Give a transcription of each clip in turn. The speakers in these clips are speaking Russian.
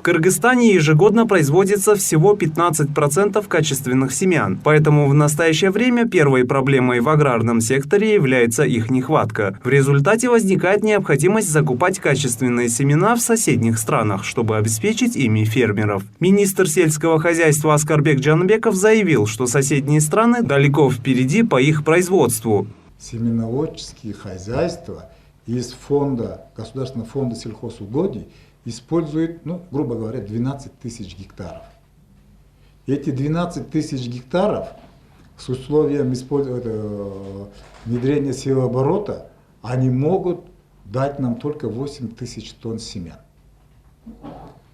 Кыргызстане ежегодно производится всего 15% качественных семян, поэтому в настоящее время первой проблемой в аграрном секторе является их нехватка. В результате возникает необходимость закупать качественные семена в соседних странах, чтобы обеспечить ими фермеров. Министр сельского хозяйства Аскарбек Джанбеков заявил, что соседние страны далеко впереди по их производству. Семеноводческие хозяйства из Государственного фонда сельхозугодий используют, грубо говоря, 12 тысяч гектаров. Эти 12 тысяч гектаров с условием внедрения севооборота, они могут дать нам только 8 тысяч тонн семян.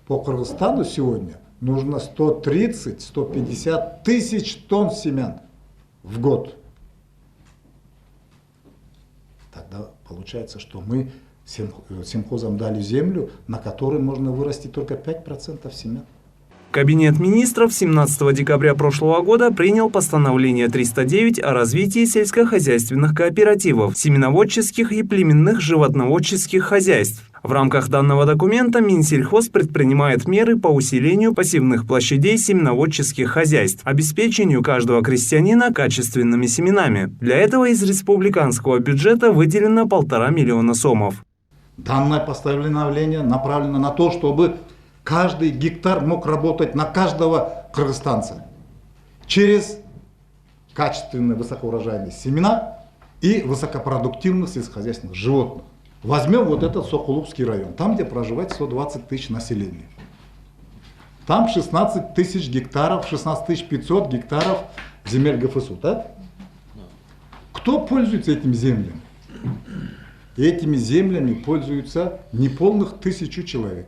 По Кыргызстану сегодня нужно 130-150 тысяч тонн семян в год. Тогда получается, что мы сельхозам дали землю, на которой можно вырастить только 5% семян. Кабинет министров 17 декабря прошлого года принял постановление 309 о развитии сельскохозяйственных кооперативов, семеноводческих и племенных животноводческих хозяйств. В рамках данного документа Минсельхоз предпринимает меры по усилению посевных площадей семеноводческих хозяйств, обеспечению каждого крестьянина качественными семенами. Для этого из республиканского бюджета выделено 1,5 миллиона сомов. Данное постановление направлено на то, чтобы каждый гектар мог работать на каждого кыргызстанца через качественные высокоурожайные семена и высокопродуктивных сельскохозяйственных животных. Возьмем вот этот Сокулукский район, там, где проживает 120 тысяч населения. Там 16 тысяч гектаров, 16 500 гектаров земель ГФСУ, да? Кто пользуется этими землями? Этими землями пользуются неполных 1000 человек.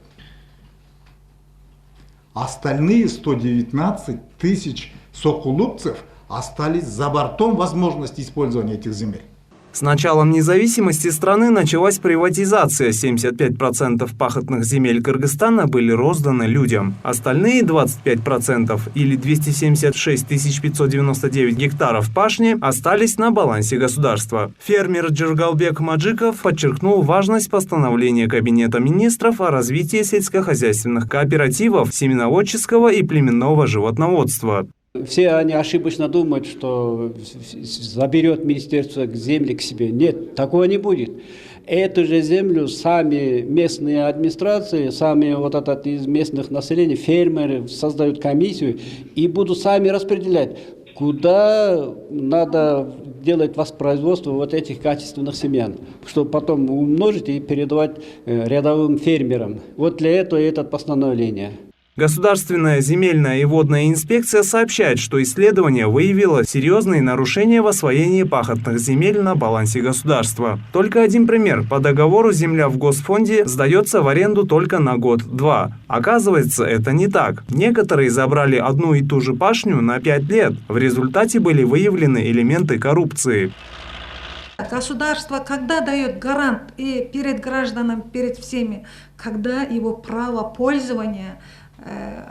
Остальные 119 тысяч сокулукцев остались за бортом возможности использования этих земель. С началом независимости страны началась приватизация. 75% пахотных земель Кыргызстана были розданы людям. Остальные 25% или 276 599 гектаров пашни остались на балансе государства. Фермер Джергалбек Маджиков подчеркнул важность постановления Кабинета министров о развитии сельскохозяйственных кооперативов, семеноводческого и племенного животноводства. Все они ошибочно думают, что заберет министерство земли к себе. Нет, такого не будет. Эту же землю сами местные администрации, сами из местных населения, фермеры создают комиссию и будут сами распределять, куда надо делать воспроизводство этих качественных семян, чтобы потом умножить и передавать рядовым фермерам. Вот для этого это постановление. Государственная земельная и водная инспекция сообщает, что исследование выявило серьезные нарушения в освоении пахотных земель на балансе государства. Только один пример. По договору земля в Госфонде сдается в аренду только на год-два. Оказывается, это не так. Некоторые забрали одну и ту же пашню на 5 лет. В результате были выявлены элементы коррупции. Государство, когда дает гарант и перед гражданами, перед всеми, когда его право пользования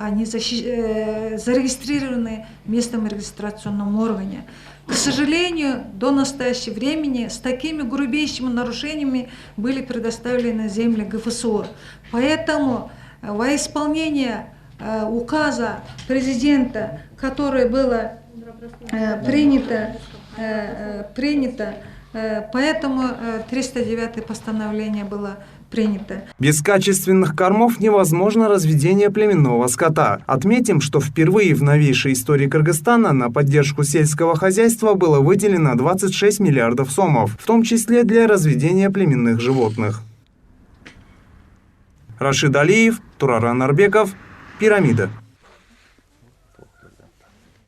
они зарегистрированы в местном регистрационном органе. К сожалению, до настоящего времени с такими грубейшими нарушениями были предоставлены земли ГФСО. Поэтому во исполнение указа президента, которое было принято, поэтому 309 постановление было принято. Без качественных кормов невозможно разведение племенного скота. Отметим, что впервые в новейшей истории Кыргызстана на поддержку сельского хозяйства было выделено 26 миллиардов сомов, в том числе для разведения племенных животных. Рашид Алиев, Турар Анарбеков, Пирамида.